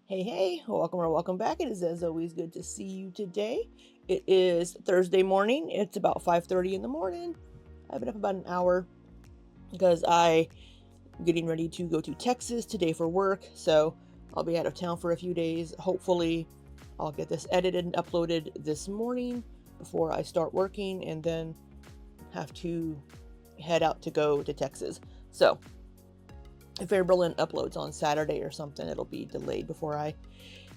Hey, welcome or welcome back. It is as always good to see you today. It is Thursday morning. It's about 5:30 in the morning. I've been up about an hour because I'm getting ready to go to Texas today for work. So I'll be out of town for a few days. Hopefully, I'll get this edited and uploaded this morning before I start working and then have to head out to go to Texas. So if Amberlynn uploads on Saturday or something, it'll be delayed before I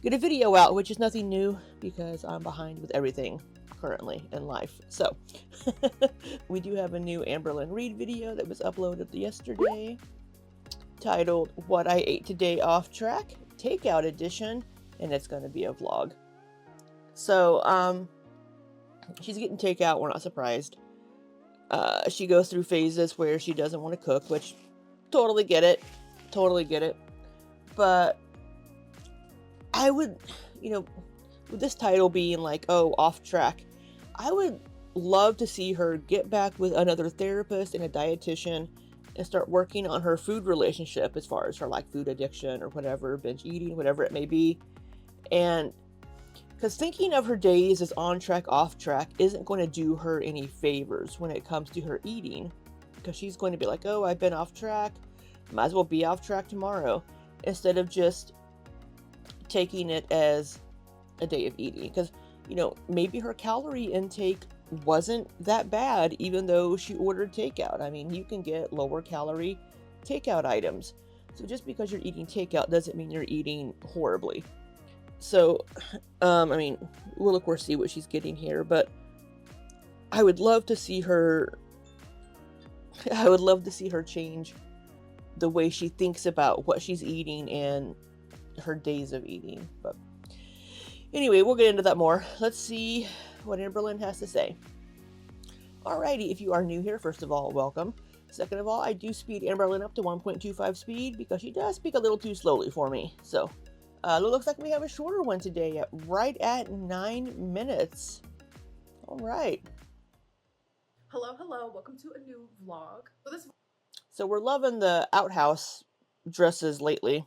get a video out, which is nothing new because I'm behind with everything currently in life. So we do have a new Amberlynn Reed video that was uploaded yesterday titled What I Ate Today Off Track Takeout Edition, and it's going to be a vlog. So she's getting takeout. We're not surprised. She goes through phases where she doesn't want to cook, which totally get it. But I would, with this title being like, oh, off track, I would love to see her get back with another therapist and a dietitian and start working on her food relationship as far as her like food addiction or whatever, binge eating, whatever it may be. And because thinking of her days as on track, off track isn't going to do her any favors when it comes to her eating, because she's going to be like, oh, I've been off track, might as well be off track tomorrow, instead of just taking it as a day of eating. Because maybe her calorie intake wasn't that bad even though she ordered takeout. I mean, you can get lower calorie takeout items, so just because you're eating takeout doesn't mean you're eating horribly. So I mean, we'll of course see what she's getting here, but I would love to see her change the way she thinks about what she's eating and her days of eating. But anyway, we'll get into that more. Let's see what Amberlynn has to say. Alrighty, if you are new here, first of all, welcome. Second of all, I do speed Amberlynn up to 1.25 speed because she does speak a little too slowly for me. So, it looks like we have a shorter one today, right at 9 minutes. Alright. Hello, welcome to a new vlog. So we're loving the outhouse dresses lately.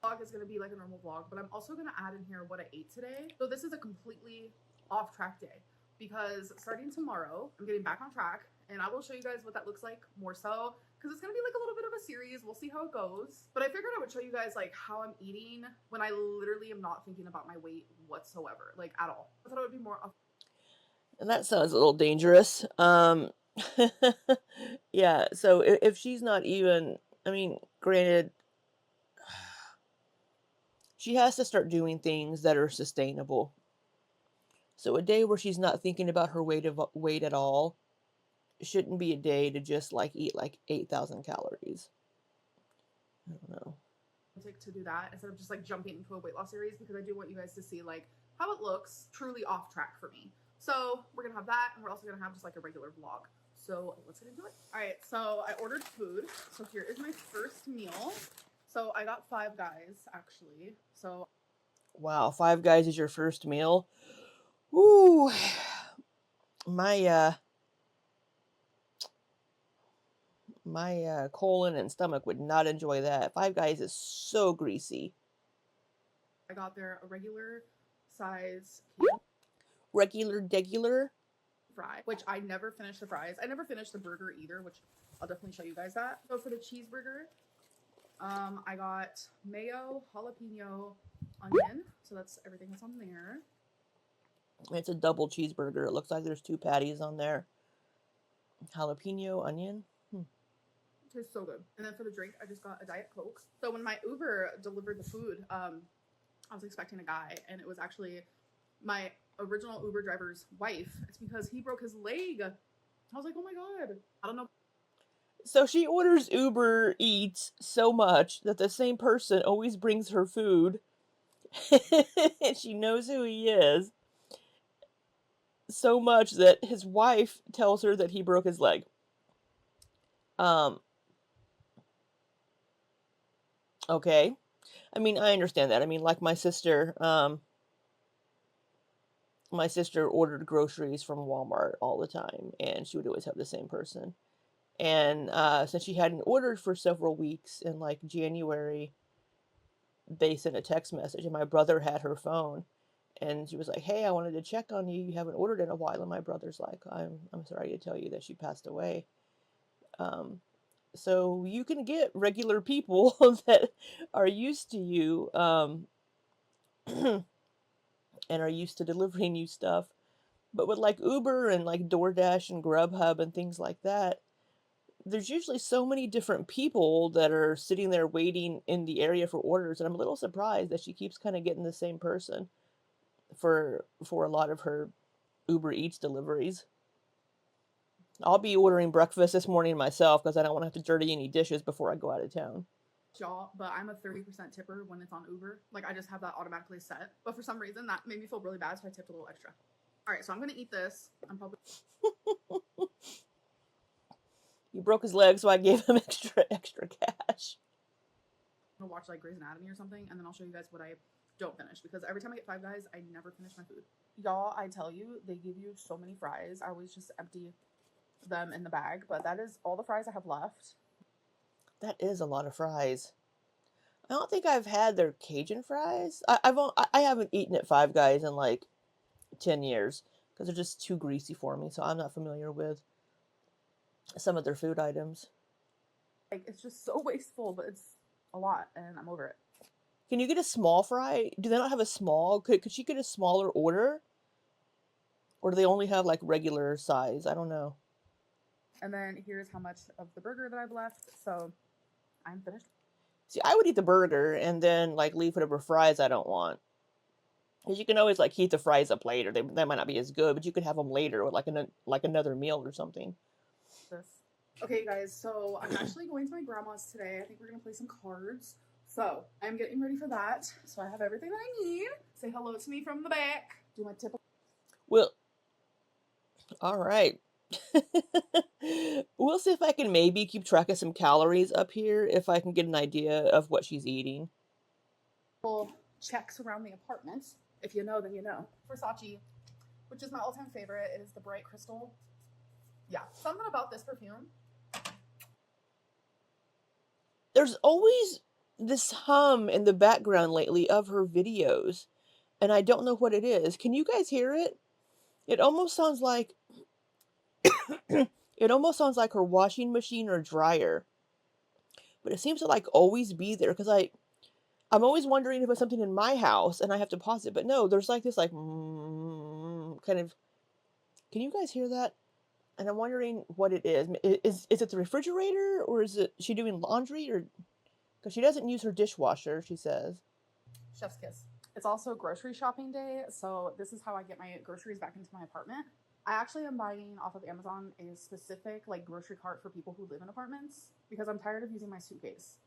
Vlog is going to be like a normal vlog, but I'm also going to add in here what I ate today. So this is a completely off track day because starting tomorrow, I'm getting back on track and I will show you guys what that looks like more so because it's going to be like a little bit of a series. We'll see how it goes. But I figured I would show you guys like how I'm eating when I literally am not thinking about my weight whatsoever, like at all. I thought it would be more. And that sounds a little dangerous. Yeah, so if she's not even, I mean, granted, she has to start doing things that are sustainable. So a day where she's not thinking about her weight at all shouldn't be a day to just like eat like 8,000 calories. I don't know. To do that instead of just like jumping into a weight loss series because I do want you guys to see like how it looks truly off track for me. So we're gonna have that, and we're also gonna have just like a regular vlog. So let's get into it. All right, so I ordered food. So here is my first meal. So I got Five Guys actually. So Wow, Five Guys is your first meal? Ooh, my colon and stomach would not enjoy that. Five Guys is so greasy. I got there a regular size Regular fry, which I never finished the fries. I never finished the burger either, which I'll definitely show you guys that. So for the cheeseburger, I got mayo, jalapeno, onion. So that's everything that's on there. It's a double cheeseburger. It looks like there's two patties on there. Jalapeno, onion. Tastes so good. And then for the drink, I just got a Diet Coke. So when my Uber delivered the food, I was expecting a guy, and it was actually my original Uber driver's wife. It's because he broke his leg. I was like, oh my God. I don't know. So she orders Uber Eats so much that the same person always brings her food. And she knows who he is so much that his wife tells her that he broke his leg. Okay. I mean, I understand that. I mean, like my sister ordered groceries from Walmart all the time, and she would always have the same person. And since she hadn't ordered for several weeks in like January, they sent a text message, and my brother had her phone, and she was like, "Hey, I wanted to check on you. You haven't ordered in a while." And my brother's like, "I'm sorry to tell you that she passed away." Um, so you can get regular people that are used to you, and are used to delivering you stuff. But with like Uber and like DoorDash and Grubhub and things like that, there's usually so many different people that are sitting there waiting in the area for orders, and I'm a little surprised that she keeps kind of getting the same person for a lot of her Uber Eats deliveries. I'll be ordering breakfast this morning myself because I don't want to have to dirty any dishes before I go out of town. Y'all, but I'm a 30% tipper when it's on Uber. Like, I just have that automatically set. But for some reason, that made me feel really bad, so I tipped a little extra. All right, so I'm gonna eat this. I'm probably He broke his leg, so I gave him extra cash. gonna watch like Grey's Anatomy or something, and then I'll show you guys what I don't finish, because every time I get Five Guys, I never finish my food. Y'all, I tell you, they give you so many fries. I always just empty them in the bag, but that is all the fries I have left. That is a lot of fries. I don't think I've had their Cajun fries. I haven't eaten at Five Guys in like 10 years because they're just too greasy for me. So I'm not familiar with some of their food items. Like, it's just so wasteful, but it's a lot, and I'm over it. Can you get a small fry? Do they not have a small? Could she get a smaller order? Or do they only have like regular size? I don't know. And then here's how much of the burger that I've left. So I'm finished. See, I would eat the burger and then like leave whatever fries I don't want. Because you can always like heat the fries up later. They might not be as good, but you could have them later with like another meal or something. This. Okay, guys. So I'm actually going to my grandma's today. I think we're gonna play some cards. So I'm getting ready for that. So I have everything that I need. Say hello to me from the back. Do my typical. Well, all right. We'll see if I can maybe keep track of some calories up here if I can get an idea of what she's eating. Checks around the apartment. If you know, then you know. Versace, which is my all-time favorite, is the bright crystal. Yeah, something about this perfume. There's always this hum in the background lately of her videos, and I don't know what it is. Can you guys hear it? It almost sounds like it almost sounds like her washing machine or dryer. But it seems to like always be there because I'm always wondering if it's something in my house and I have to pause it. But no, there's like this like kind of. Can you guys hear that? And I'm wondering what it is. Is it the refrigerator or is it she doing laundry or because she doesn't use her dishwasher? She says. Chef's kiss. It's also grocery shopping day, so this is how I get my groceries back into my apartment. I actually am buying off of Amazon a specific like grocery cart for people who live in apartments because I'm tired of using my suitcase.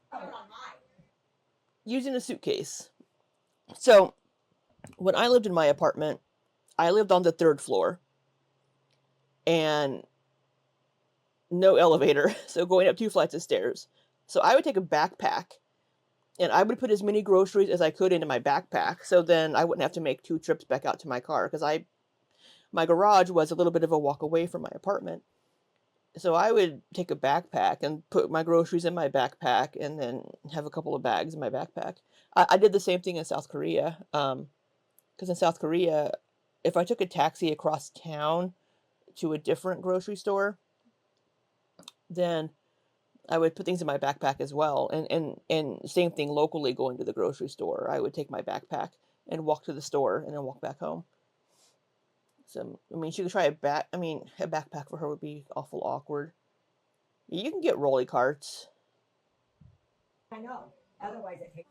Using a suitcase. So when I lived in my apartment, I lived on the 3rd floor and no elevator. So going up 2 flights of stairs. So I would take a backpack and I would put as many groceries as I could into my backpack. So then I wouldn't have to make 2 trips back out to my car because my garage was a little bit of a walk away from my apartment. So I would take a backpack and put my groceries in my backpack and then have a couple of bags in my backpack. I did the same thing in South Korea. Because in South Korea, if I took a taxi across town to a different grocery store, then I would put things in my backpack as well. And same thing locally going to the grocery store. I would take my backpack and walk to the store and then walk back home. So, I mean, she could try a backpack for her would be awful awkward. You can get rolly carts. I know. Otherwise, it takes.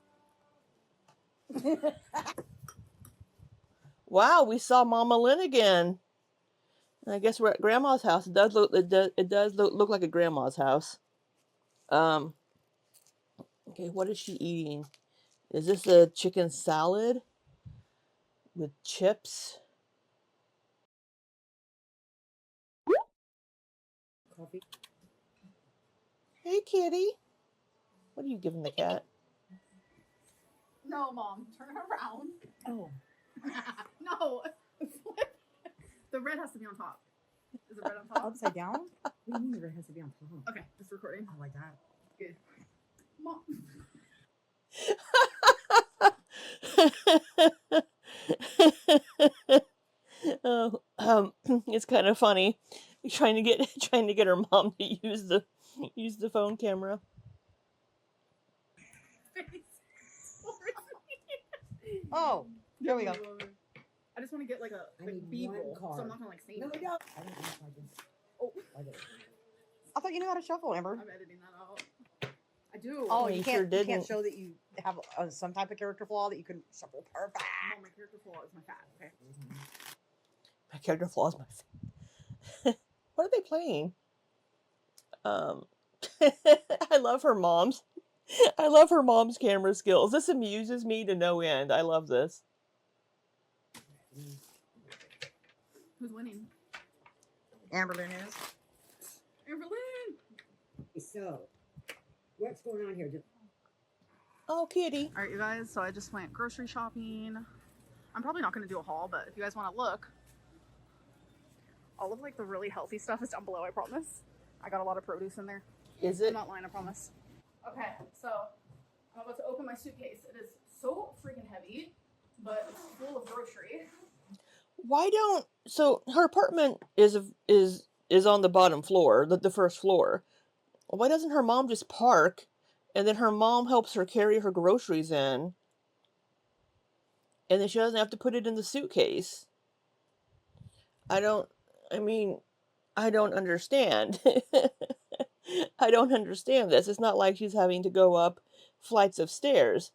Wow, we saw Mama Lynn again. I guess we're at Grandma's house. It does look like a grandma's house. Okay, what is she eating? Is this a chicken salad with chips? Coffee. Hey, kitty. What are you giving the cat? No, Mom, turn it around. Oh. No, the red has to be on top. Is it red on top? Upside down? What do you mean the red has to be on top? Okay, it's recording. I like that. Good. Mom. Oh, it's kind of funny trying to get trying to get her mom to use the phone camera. Oh, there we go. I just want to get like a I like need B-roll, one so I'm card. not gonna like say No, we anything. don't. I don't know if I can. Oh, I thought you knew how to shuffle, Amber. I'm editing that out. I do. Oh, Yeah, you you can't. sure You can't didn't. show that you have some type of character flaw that you can shuffle perfect. No, my character flaw is my fat. Okay. My character flaws my. What are they playing? I love her mom's. I love her mom's camera skills. This amuses me to no end. I love this. Who's winning? Amberlynn is. Amberlynn! So, what's going on here? Oh, kitty. Alright, you guys, so I just went grocery shopping. I'm probably not going to do a haul, but if you guys want to look, all of like the really healthy stuff is down below, I promise. I got a lot of produce in there. Is I'm it? not lying, I promise. Okay, so I'm about to open my suitcase. It is so freaking heavy, but it's full of grocery. Why don't so her apartment is on the bottom floor, the first floor. Why doesn't her mom just park and then her mom helps her carry her groceries in and then she doesn't have to put it in the suitcase? I don't I mean, I don't understand. I don't understand this. It's not like she's having to go up flights of stairs.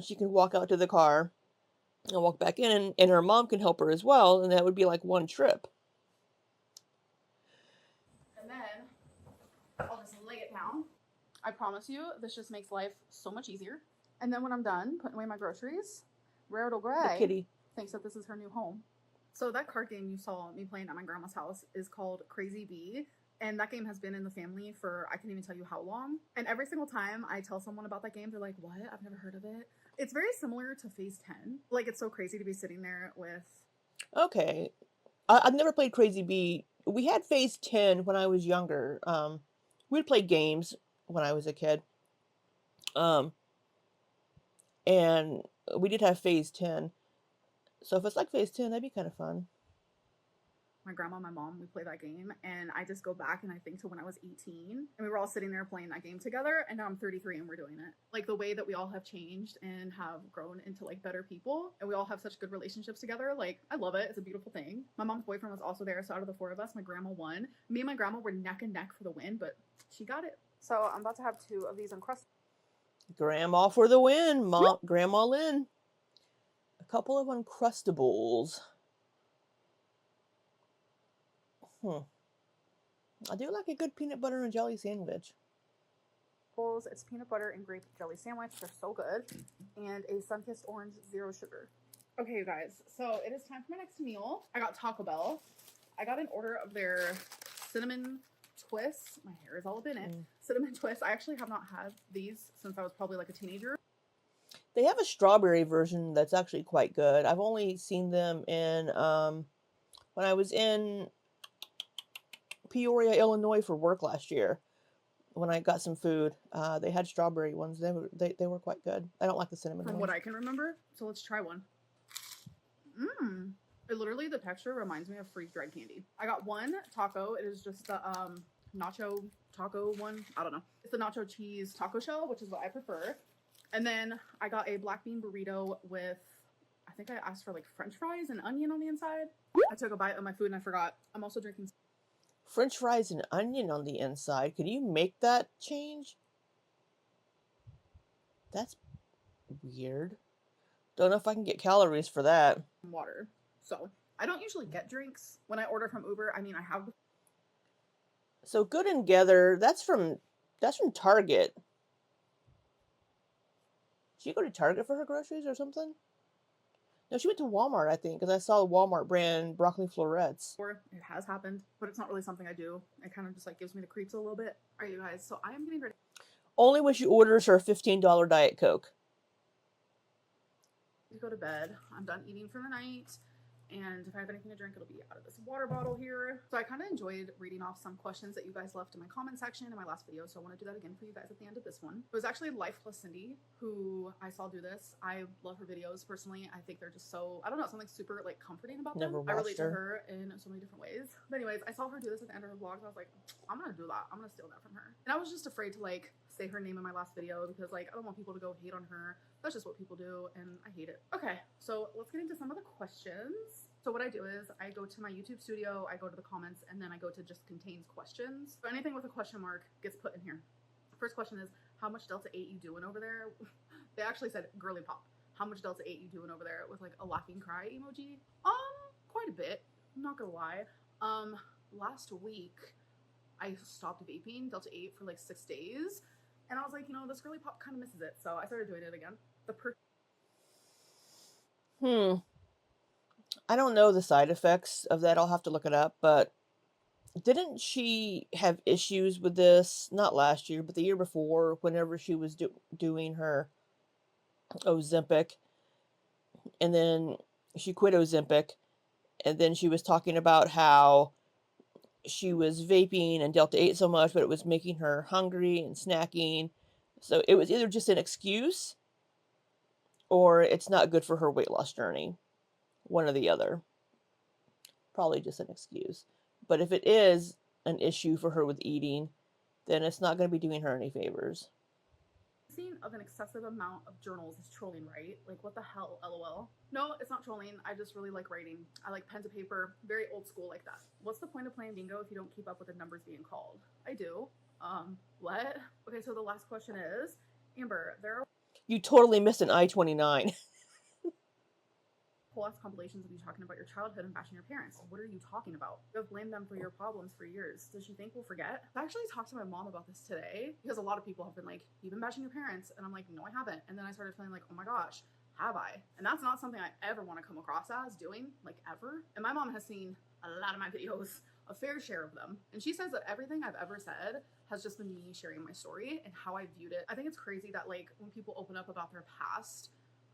She can walk out to the car and walk back in, and her mom can help her as well, and that would be like one trip. And then I'll just lay it down. I promise you, this just makes life so much easier. And then when I'm done putting away my groceries, Rare The Gray kitty. thinks that this is her new home. So that card game you saw me playing at my grandma's house is called Crazy Bee. And that game has been in the family for, I can't even tell you how long. And every single time I tell someone about that game, they're like, what? I've never heard of it. It's very similar to Phase 10. Like, it's so crazy to be sitting there with... Okay. I've never played Crazy Bee. We had Phase 10 when I was younger. We'd play games when I was a kid. And we did have Phase 10. So if it's like Phase 10, that'd be kind of fun. My grandma and my mom, we play that game, and I just go back and I think to when I was 18, and we were all sitting there playing that game together, and now I'm 33 and we're doing it. Like, the way that we all have changed and have grown into like better people, and we all have such good relationships together, like, I love it. It's a beautiful thing. My mom's boyfriend was also there, so out of the four of us, my grandma won. Me and my grandma were neck and neck for the win, but she got it. So I'm about to have 2 of these Uncrustables. Grandma for the win. Grandma Lynn. A couple of Uncrustables. I do like a good peanut butter and jelly sandwich. It's peanut butter and grape jelly sandwich. They're so good. And a sun-kissed orange, 0 sugar. Okay, you guys. So it is time for my next meal. I got Taco Bell. I got an order of their cinnamon twists. My hair is all up in it. Cinnamon twists. I actually have not had these since I was probably like a teenager. They have a strawberry version that's actually quite good. I've only seen them in when I was in Peoria, Illinois for work last year. When I got some food, they had strawberry ones. They were quite good. I don't like the cinnamon From ones. what I can remember. So let's try one. It literally, the texture reminds me of freeze-dried candy. I got one taco. It is just the nacho taco one. I don't know. It's the nacho cheese taco shell, which is what I prefer. And then I got a black bean burrito with, I think I asked for like French fries and onion on the inside. I took a bite of my food and I forgot. I'm also drinking French fries and onion on the inside. Could you make that change? That's weird. Don't know if I can get calories for that. water. So I don't usually get drinks when I order from Uber. I mean, I have. So Good and Gather, that's from Target. Did she go to Target for her groceries or something? No, she went to Walmart, I think, because I saw Walmart brand broccoli florets. Or it has happened, but it's not really something I do. It kind of just like gives me the creeps a little bit. All right, you guys. So I am getting ready. Only when she orders her $15 Diet Coke. To go to bed. I'm done eating for the night. And if I have anything to drink, it'll be out of this water bottle here. So I kind of enjoyed reading off some questions that you guys left in my comment section in my last video. So I want to do that again for you guys at the end of this one. It was actually Life Plus Cindy who I saw do this. I love her videos personally. I think they're just so, I don't know, something super like comforting about them. I relate to her in so many different ways. But anyways, I saw her do this at the end of her vlogs. I was like, I'm gonna do that. I'm gonna steal that from her. And I was just afraid to like say her name in my last video because like I don't want people to go hate on her. That's just what people do and I hate it. Okay, so let's get into some of the questions. So what I do is I go to my YouTube studio, I go to the comments, and then I go to just contains questions. So anything with a question mark gets put in here. First question is, how much Delta 8 you doing over there? They actually said girly pop. How much Delta 8 you doing over there with like a laughing cry emoji? Quite a bit. I'm not gonna lie. Last week I stopped vaping Delta 8 for like 6 days. And I was like, you know, this girly pop kind of misses it. So I started doing it again. I don't know the side effects of that. I'll have to look it up. But didn't she have issues with this, not last year, but the year before, whenever she was doing her Ozempic? And then she quit Ozempic. And then she was talking about how she was vaping and Delta 8 so much, but it was making her hungry and snacking. So it was either just an excuse or it's not good for her weight loss journey. One or the other. Probably just an excuse. But if it is an issue for her with eating, then it's not going to be doing her any favors. Scene of an excessive amount of journals is trolling, right? Like, what the hell, lol. No, it's not trolling. I just really like writing. I like pen to paper, very old school like that. What's the point of playing bingo if you don't keep up with the numbers being called? I do. What? Okay, so the last question is, Amber, there are You totally missed an I-29. whole ass compilations of you talking about your childhood and bashing your parents. What are you talking about? You have blamed them for your problems for years. Does she think we'll forget? I actually talked to my mom about this today because a lot of people have been like, you've been bashing your parents. And I'm like, no, I haven't. And then I started feeling like, oh my gosh, have I? And that's not something I ever want to come across as doing, like ever. And my mom has seen a lot of my videos, a fair share of them. And she says that everything I've ever said has just been me sharing my story and how I viewed it. I think it's crazy that like when people open up about their past,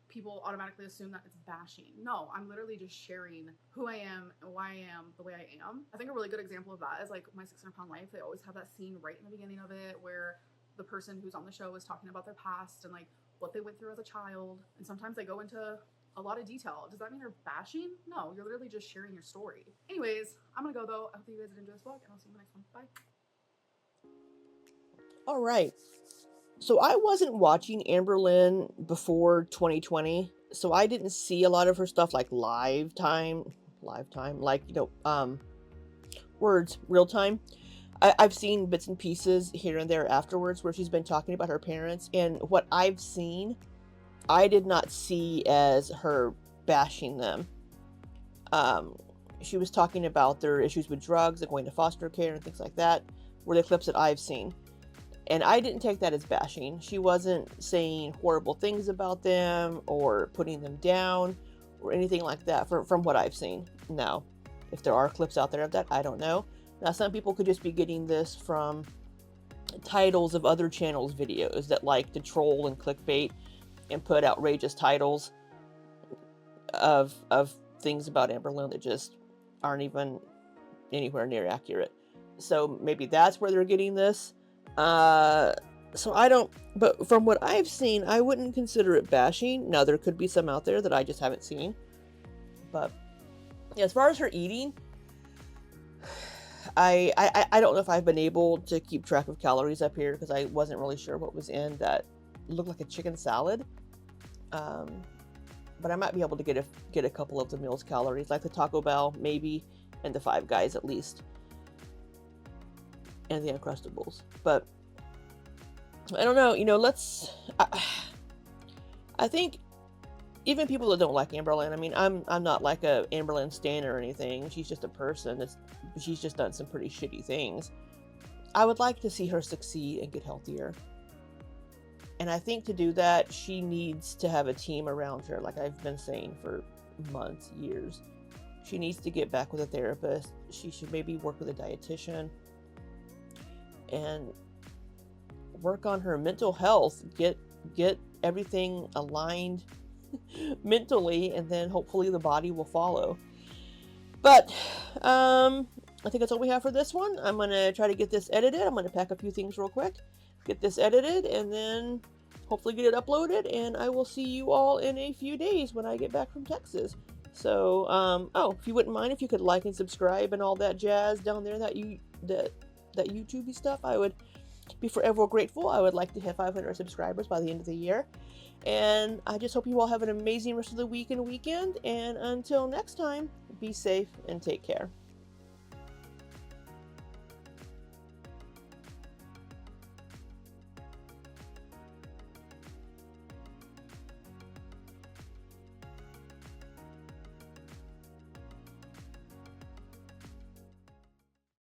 people automatically assume that it's bashing. No, I'm literally just sharing who I am and why I am the way I am. I think a really good example of that is like my 600 Pound Life. They always have that scene right in the beginning of it where the person who's on the show is talking about their past and like what they went through as a child. And sometimes they go into a lot of detail. Does that mean they're bashing? No, you're literally just sharing your story. Anyways, I'm gonna go though. I hope you guys did enjoy this vlog and I'll see you in the next one. Bye. All right. So I wasn't watching Amberlynn before 2020, so I didn't see a lot of her stuff like live time, like, you know, real time. I've seen bits and pieces here and there afterwards where she's been talking about her parents, and what I've seen, I did not see as her bashing them. She was talking about their issues with drugs and going to foster care and things like that, were the clips that I've seen. And I didn't take that as bashing. She wasn't saying horrible things about them or putting them down or anything like that from what I've seen. Now, if there are clips out there of that, I don't know. Now, some people could just be getting this from titles of other channels' videos that like to troll and clickbait and put outrageous titles of things about Amberlynn that just aren't even anywhere near accurate. So maybe that's where they're getting this. So I don't, but from what I've seen, I wouldn't consider it bashing. Now, there could be some out there that I just haven't seen. But yeah, as far as her eating, I don't know if I've been able to keep track of calories up here because I wasn't really sure what was in that looked like a chicken salad. But I might be able to get a couple of the meal's calories, like the Taco Bell, maybe, and the Five Guys at least. And the Uncrustables. But I don't know, you know, I think even people that don't like Amberlynn, I mean, I'm not like a Amberlynn stan or anything. She's just a person. She's just done some pretty shitty things. I would like to see her succeed and get healthier. And I think to do that, she needs to have a team around her, like I've been saying for months, years. She needs to get back with a therapist. She should maybe work with a dietitian and work on her mental health, get everything aligned mentally, and then hopefully the body will follow. But I think that's all we have for this one. I'm going to try to get this edited. I'm going to pack a few things real quick, get this edited, and then hopefully get it uploaded. And I will see you all in a few days when I get back from Texas. So, oh, if you wouldn't mind, if you could like and subscribe and all that jazz down there, that YouTubey stuff, I would be forever grateful. I would like to hit 500 subscribers by the end of the year. And I just hope you all have an amazing rest of the week and weekend. And until next time, be safe and take care.